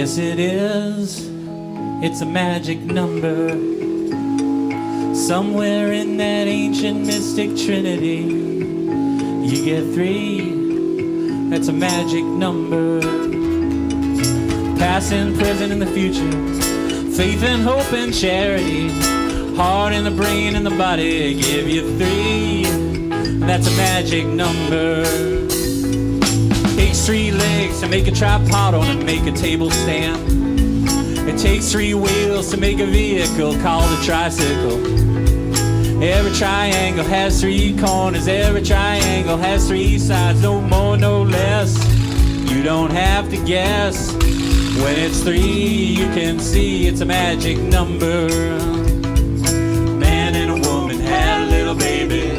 Yes, it is. It's a magic number. Somewhere in that ancient mystic trinity, you get 3. That's a magic number. Past and present and the future, faith and hope and charity, heart and the brain and the body give you 3. That's a magic number. Takes 3 legs to make a tripod on and make a table stand. It takes 3 wheels to make a vehicle called a tricycle. Every triangle has 3 corners. Every triangle has 3 sides. No more, no less. You don't have to guess. When it's 3, you can see it's a magic number. Man and a woman had a little baby.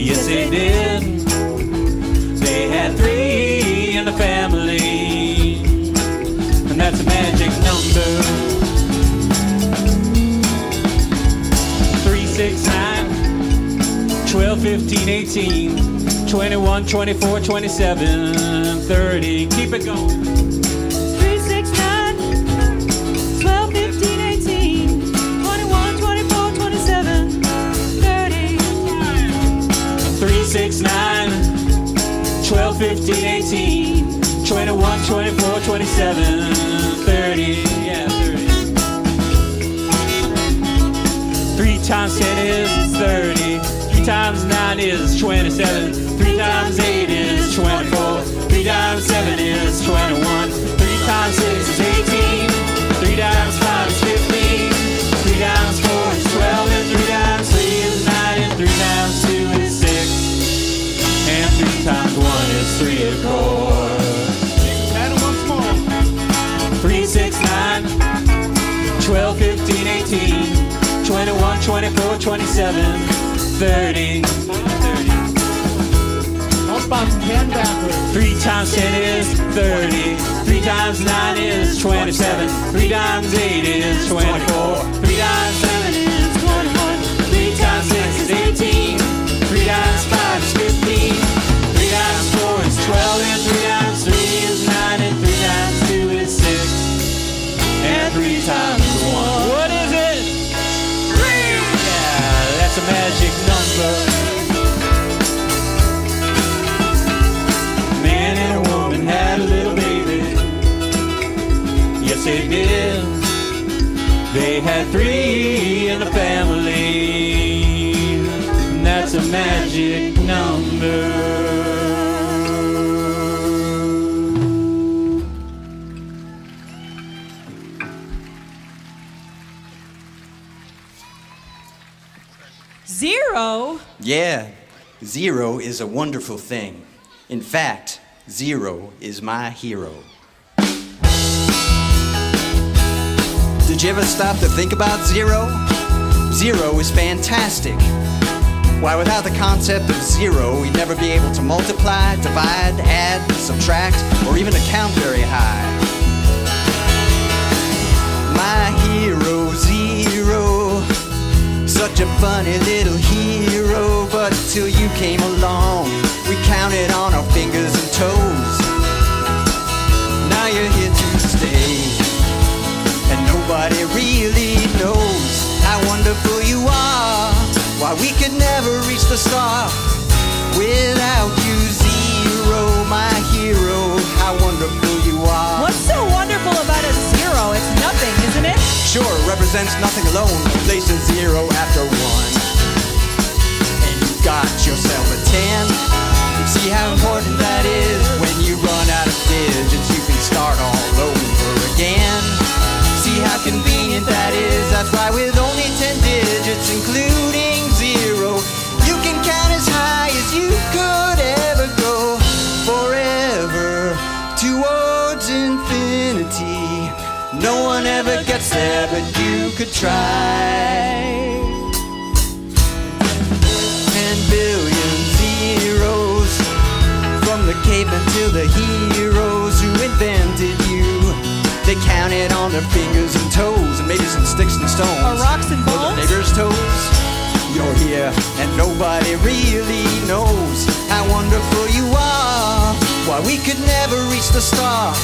Yes, they did. They had 3 in the family, and that's a magic number. 3, 6, 9, 12, 15, 18, 21, 24, 27, 30. Keep it going. 3, 6, 9, 12, 15, 18, 21, 24, 27, 30. 3, 6, 9, 12, 15, 18, 21, 24, 27, 30, yeah, 30. 3 times 10 is 30. times 9 is 27. 3 times 8 is 24. 3 times 7 is 21. 3 times 6 is 18. 3 times 5 is 15. 3 times 4 is 12. And 3 times 3 is 9. And 3 times 2 is 6. And 3 times 1 is 3, of course. Add it once more. 3, 6, 9, 12, 15, 18, 21, 24, 27, 30. Don't bounce 10 backwards. 3 times 10 is 30. 3 times 9 is 27. 3 times 8 is 24. 3 times 7 is 21. 3 times 6 is 18. 3 times 5 is 15. 3 times 4 is 12. And 3 times 3 is 9. And 3 times 2 is 6. And 3 times 1. What is it? 3! Yeah, that's a magic number. Man and a woman had a little baby. Yes, they did. They had 3 in the family. And that's a magic number. Zero? Yeah, 0 is a wonderful thing. In fact, 0 is my hero. Did you ever stop to think about 0? 0 is fantastic. Why, without the concept of 0, we'd never be able to multiply, divide, add, subtract, or even to count very high. My hero, 0. Such a funny little hero, but till you came along, we counted on our fingers and toes. Now you're here to stay, and nobody really knows how wonderful you are. Why, we could never reach the star without you, 0, my hero. How wonderful you are. What's so wonderful about a 0? It's nothing, isn't it? Sure, represents nothing alone. Place a 0 after 1. And you got yourself a 10. See how important that is? When you run out of digits, you can start all over again. See how convenient that is? That's why with only 10 digits, including 0, you can count as high as you could ever go. Forever, towards infinity. No one ever gets there, but you could try. 10 billion zeros, from the cavemen to the heroes who invented you. They counted on their fingers and toes, and maybe some sticks and stones, Or rocks and or the bones? neighbor's toes. You're here, and nobody really knows how wonderful you are. Why, we could never reach the star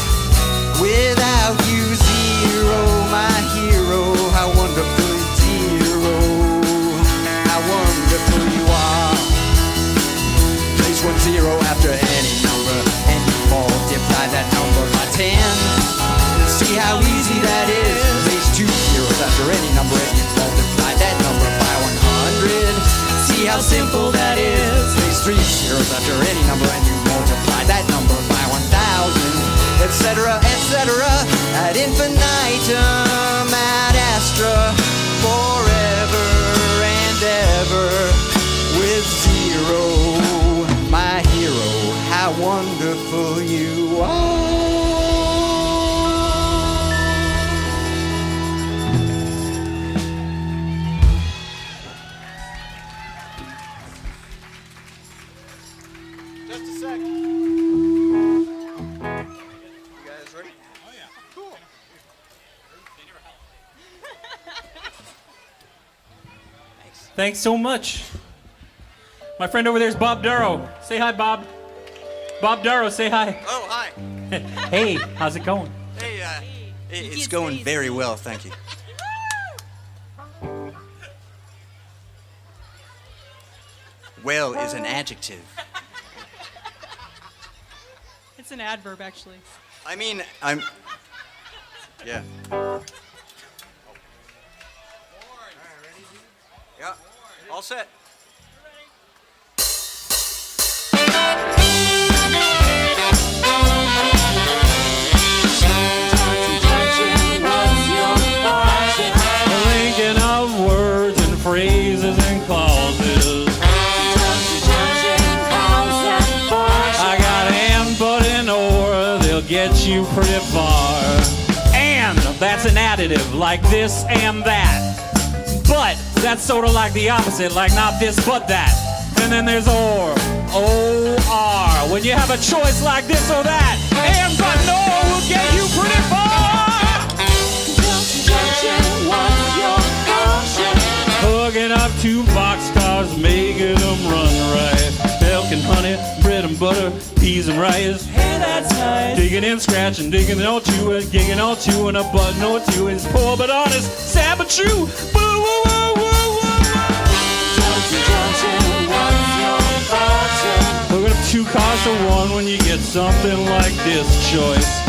without you, 0, my hero. How wonderful, 0. How wonderful you are. Place 1 0 after any number, and you multiply that number by 10. See how easy that is. Place 2 zeros after any number, and you multiply that number by 100. See how simple that is. Place 3 zeros after any number, and you multiply that number by 1,000. Etc., etc., ad infinitum, ad astra, forever and ever, with 0, my hero. How wonderful you are. Just a second. Thanks so much. My friend over there is Bob Duro. Say hi, Bob. Bob Duro, say hi. Oh, hi. Hey, how's it going? Hey, it's going very well, thank you. Well is an adjective. It's an adverb, actually. I mean, yeah. Yeah, all set. phrases and clauses. I got and, but, and, or, they'll get you pretty far. And, that's an additive, like this and that. But, that's sort of like the opposite, like not this but that. And then there's or, O-R. When you have a choice like this or that, and, but, and, or will get you pretty far. Hooking up two boxcars, making them run right. Milk and honey, bread and butter, peas and rice. Hey, that's nice. Digging and scratching, digging all to it, gigging all to, and a button or two. It's poor but honest, sad but true. Boo, woo, woo, woo, woo. Hooking up two cars to one when you get something like this choice.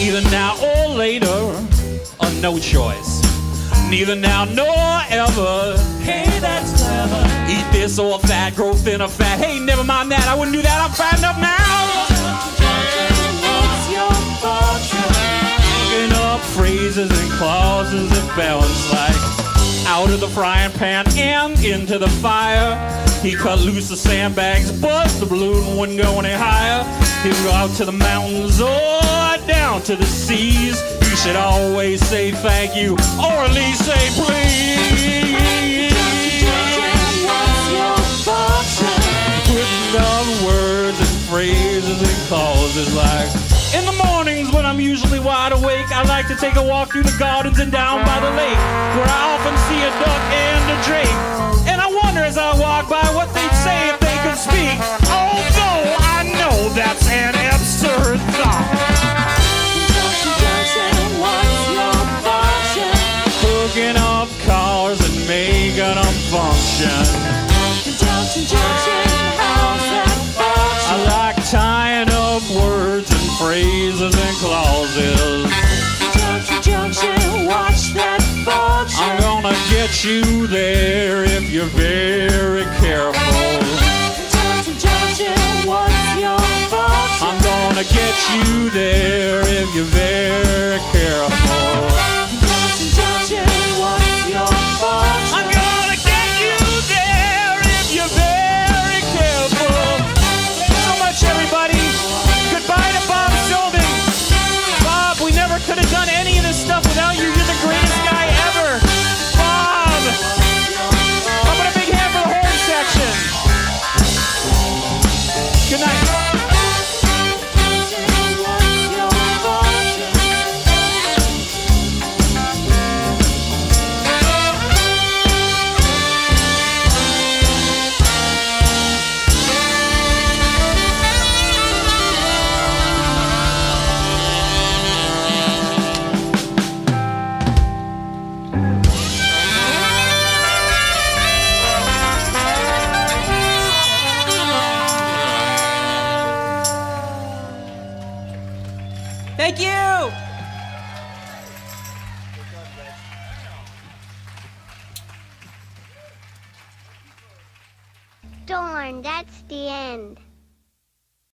Either now or later, or no choice. Neither now nor ever. Hey, that's clever. Eat this or that, grow thin or fat. Hey, never mind that, I wouldn't do that, I'm fat enough now. Looking up phrases and clauses that balance like out of the frying pan and into the fire. He cut loose the sandbags, but the balloon wouldn't go any higher. He'd go out to the mountains or down to the seas. You should always say thank you, or at least say please. Putting down words and phrases and clauses like in the mornings when I'm usually wide awake, I like to take a walk through the gardens and down by the lake, where I often see a duck and a drake. And I wonder as I walk by what they'd say if they could speak, although I know that's an absurd thought. Hooking up cars and making them function. I like tying up words and phrases and clauses. I'm gonna get you there if you're very careful. I'm gonna get you there if you're very careful. I'm gonna get you there if you're very careful. So much, everybody. Goodbye to Bob Sylvan. Bob, we never could have done any of this stuff without you. You're the greatest guy ever. Bob! How about a big hand for the horn section? Good night. Thank you. Darn, that's the end.